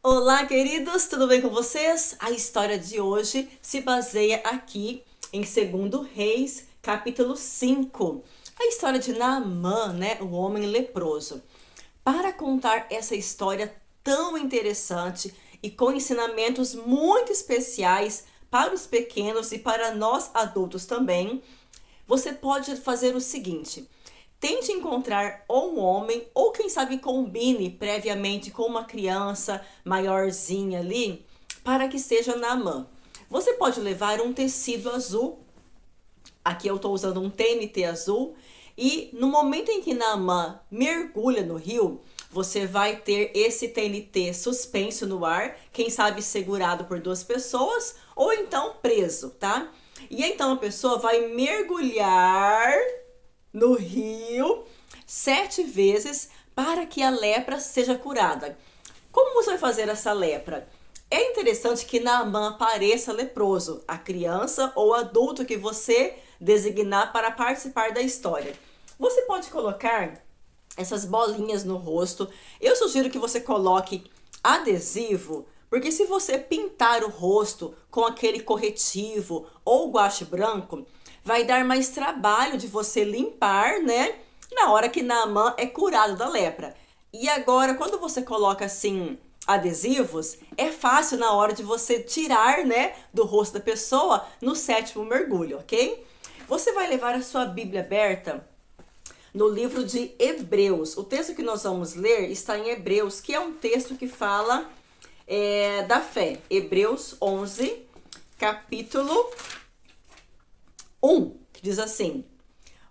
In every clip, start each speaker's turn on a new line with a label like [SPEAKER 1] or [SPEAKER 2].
[SPEAKER 1] Olá, queridos, tudo bem com vocês? A história de hoje se baseia aqui em 2 Reis, capítulo 5. A história de Naamã, né, o homem leproso. Para contar essa história tão interessante e com ensinamentos muito especiais para os pequenos e para nós adultos também, você pode fazer o seguinte: tente encontrar ou um homem, ou quem sabe combine previamente com uma criança maiorzinha ali, para que seja Naamã. Você pode levar um tecido azul, aqui eu estou usando um TNT azul, e no momento em que Naamã mergulha no rio, você vai ter esse TNT suspenso no ar, quem sabe segurado por duas pessoas, ou então preso, tá? E então a pessoa vai mergulhar no rio 7 vezes para que a lepra seja curada. Como você vai fazer essa lepra? É interessante que Naamã apareça leproso, a criança ou adulto que você designar para participar da história. Você pode colocar essas bolinhas no rosto. Eu sugiro que você coloque adesivo, porque se você pintar o rosto com aquele corretivo ou guache branco, vai dar mais trabalho de você limpar, né? Na hora que Naamã é curado da lepra. E agora, quando você coloca assim adesivos, é fácil na hora de você tirar, né, do rosto da pessoa no 7º mergulho, ok? Você vai levar a sua Bíblia aberta no livro de Hebreus. O texto que nós vamos ler está em Hebreus, que é um texto que fala da fé. Hebreus 11, capítulo 1, que diz assim: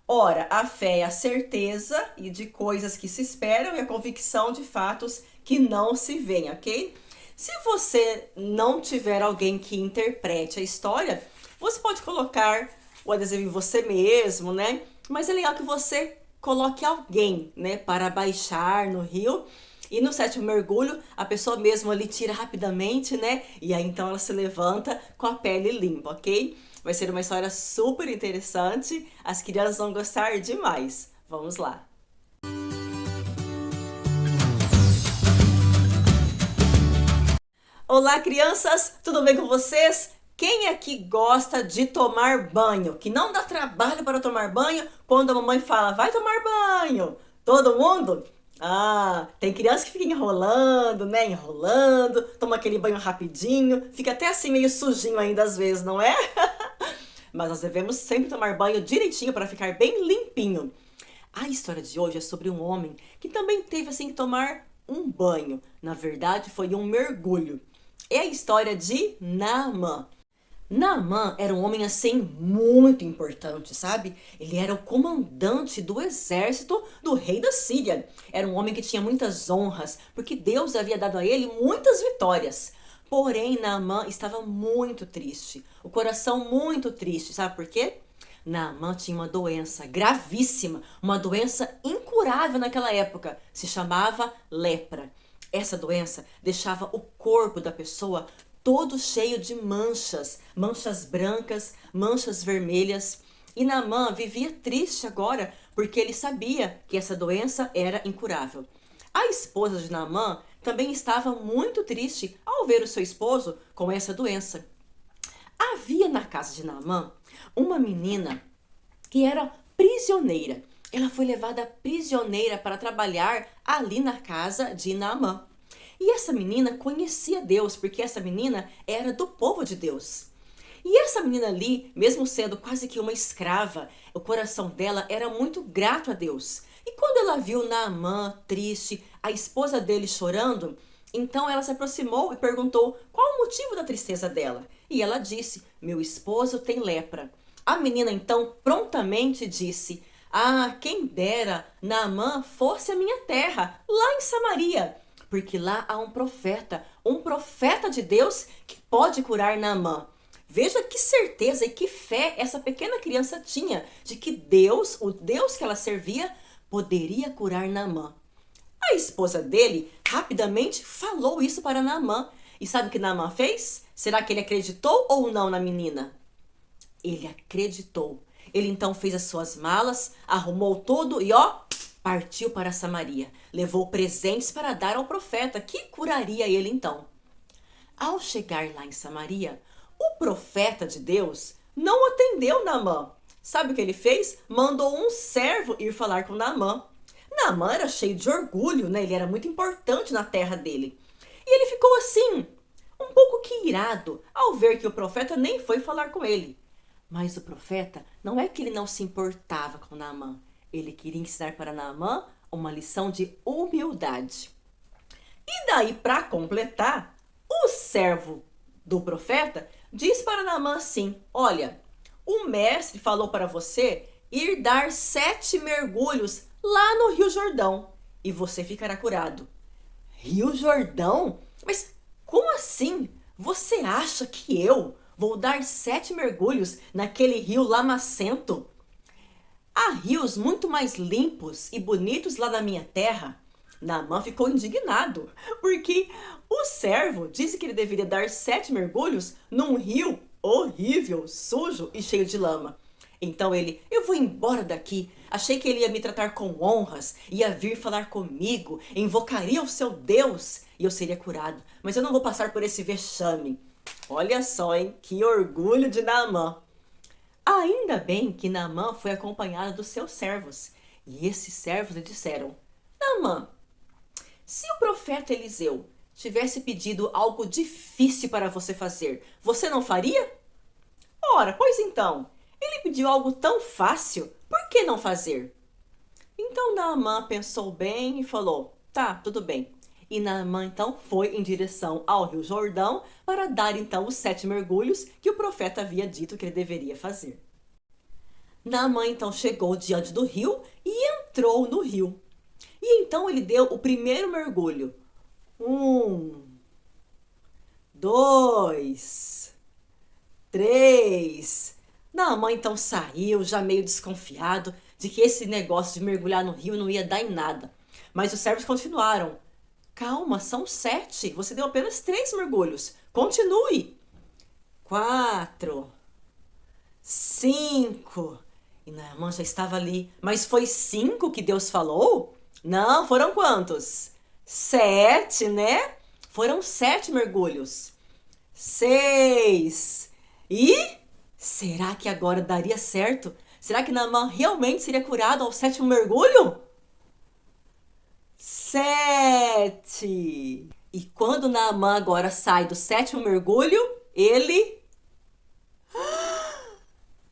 [SPEAKER 1] ora, a fé é a certeza e de coisas que se esperam e a convicção de fatos que não se veem, ok? Se você não tiver alguém que interprete a história, você pode colocar o adesivo em você mesmo, né? Mas é legal que você coloque alguém, né, para baixar no rio. E no 7º mergulho, a pessoa mesmo ali tira rapidamente, né? E aí então ela se levanta com a pele limpa, ok? Vai ser uma história super interessante. As crianças vão gostar demais. Vamos lá. Olá, crianças! Tudo bem com vocês? Quem aqui gosta de tomar banho? Que não dá trabalho para tomar banho quando a mamãe fala, vai tomar banho? Todo mundo? Ah, tem criança que fica enrolando, né? Enrolando, toma aquele banho rapidinho, fica até assim meio sujinho ainda às vezes, não é? Mas nós devemos sempre tomar banho direitinho para ficar bem limpinho. A história de hoje é sobre um homem que também teve assim que tomar um banho. Na verdade, foi um mergulho. É a história de Naamã. Naamã era um homem assim muito importante, sabe? Ele era o comandante do exército do rei da Síria. Era um homem que tinha muitas honras, porque Deus havia dado a ele muitas vitórias. Porém, Naamã estava muito triste, o coração muito triste, sabe por quê? Naamã tinha uma doença gravíssima, uma doença incurável naquela época, se chamava lepra. Essa doença deixava o corpo da pessoa todo cheio de manchas, manchas brancas, manchas vermelhas. E Naamã vivia triste agora, porque ele sabia que essa doença era incurável. A esposa de Naamã também estava muito triste ao ver o seu esposo com essa doença. Havia na casa de Naamã uma menina que era prisioneira. Ela foi levada prisioneira para trabalhar ali na casa de Naamã. E essa menina conhecia Deus, porque essa menina era do povo de Deus. E essa menina ali, mesmo sendo quase que uma escrava, o coração dela era muito grato a Deus. E quando ela viu Naamã triste, a esposa dele chorando, então ela se aproximou e perguntou qual o motivo da tristeza dela. E ela disse: meu esposo tem lepra. A menina então prontamente disse: ah, quem dera Naamã fosse a minha terra, lá em Samaria, porque lá há um profeta de Deus que pode curar Naamã. Veja que certeza e que fé essa pequena criança tinha de que Deus, o Deus que ela servia, poderia curar Naamã. A esposa dele rapidamente falou isso para Naamã. E sabe o que Naamã fez? Será que ele acreditou ou não na menina? Ele acreditou. Ele então fez as suas malas, arrumou tudo e ó, Partiu para Samaria, levou presentes para dar ao profeta, que curaria ele então. Ao chegar lá em Samaria, o profeta de Deus não atendeu Naamã. Sabe o que ele fez? Mandou um servo ir falar com Naamã. Naamã era cheio de orgulho, né? Ele era muito importante na terra dele. E ele ficou assim, um pouco que irado, ao ver que o profeta nem foi falar com ele. Mas o profeta, não é que ele não se importava com Naamã. Ele queria ensinar para Naamã uma lição de humildade. E daí, para completar, o servo do profeta diz para Naamã assim: olha, o mestre falou para você ir dar 7 mergulhos lá no Rio Jordão e você ficará curado. Rio Jordão? Mas como assim? Você acha que eu vou dar 7 mergulhos naquele rio lamacento? Há rios muito mais limpos e bonitos lá na minha terra. Naamã ficou indignado, porque o servo disse que ele deveria dar 7 mergulhos num rio horrível, sujo e cheio de lama. Então eu vou embora daqui. Achei que ele ia me tratar com honras, ia vir falar comigo, invocaria o seu Deus e eu seria curado. Mas eu não vou passar por esse vexame. Olha só, hein? Que orgulho de Naamã. Ainda bem que Naamã foi acompanhado dos seus servos. E esses servos lhe disseram: Naamã, se o profeta Eliseu tivesse pedido algo difícil para você fazer, você não faria? Ora, pois então, ele pediu algo tão fácil, por que não fazer? Então Naamã pensou bem e falou: tá, tudo bem. E Naamã então foi em direção ao Rio Jordão para dar então os 7 mergulhos que o profeta havia dito que ele deveria fazer. Naamã então chegou diante do rio e entrou no rio. E então ele deu o primeiro mergulho. 1, 2, 3. Naamã então saiu, já meio desconfiado de que esse negócio de mergulhar no rio não ia dar em nada. Mas os servos continuaram. Calma, são 7. Você deu apenas 3 mergulhos. Continue. 4, 5. E Naamã já estava ali. Mas foi 5 que Deus falou? Não, foram quantos? 7, né? Foram 7 mergulhos. 6. E será que agora daria certo? Será que Naamã realmente seria curado ao 7º mergulho? 7. E quando Naamã agora sai do 7º mergulho, ele...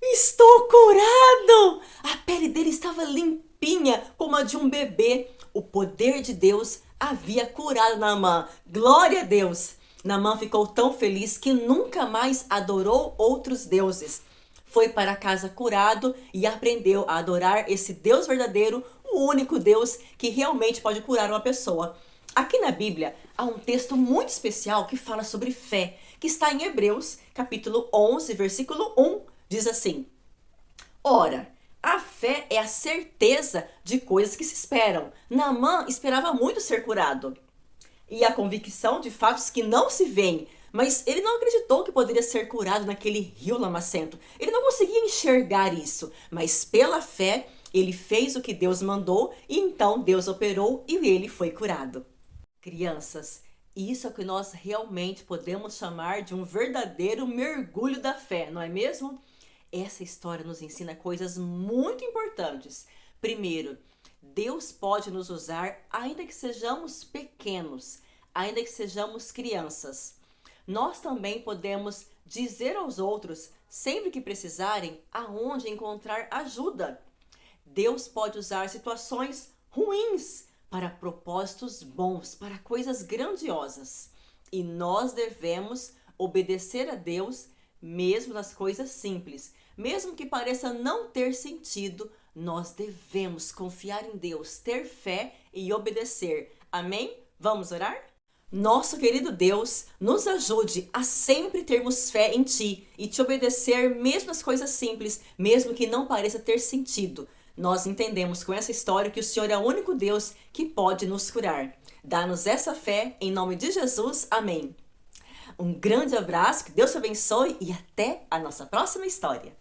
[SPEAKER 1] Estou curado! A pele dele estava limpinha, como a de um bebê. O poder de Deus havia curado Naamã. Glória a Deus! Naamã ficou tão feliz que nunca mais adorou outros deuses. Foi para casa curado e aprendeu a adorar esse Deus verdadeiro, o único Deus que realmente pode curar uma pessoa. Aqui na Bíblia há um texto muito especial que fala sobre fé, que está em Hebreus, capítulo 11, versículo 1. Diz assim: ora, a fé é a certeza de coisas que se esperam. Naamã esperava muito ser curado. E a convicção de fatos que não se veem. Mas ele não acreditou que poderia ser curado naquele rio lamacento. Ele não conseguia enxergar isso. Mas pela fé, ele fez o que Deus mandou e então Deus operou e ele foi curado. Crianças, isso é o que nós realmente podemos chamar de um verdadeiro mergulho da fé, não é mesmo? Essa história nos ensina coisas muito importantes. Primeiro, Deus pode nos usar ainda que sejamos pequenos, ainda que sejamos crianças. Nós também podemos dizer aos outros, sempre que precisarem, aonde encontrar ajuda. Deus pode usar situações ruins para propósitos bons, para coisas grandiosas. E nós devemos obedecer a Deus mesmo nas coisas simples. Mesmo que pareça não ter sentido, nós devemos confiar em Deus, ter fé e obedecer. Amém? Vamos orar? Nosso querido Deus, nos ajude a sempre termos fé em Ti e Te obedecer mesmo nas coisas simples, mesmo que não pareça ter sentido. Nós entendemos com essa história que o Senhor é o único Deus que pode nos curar. Dá-nos essa fé, em nome de Jesus. Amém. Um grande abraço, que Deus te abençoe e até a nossa próxima história.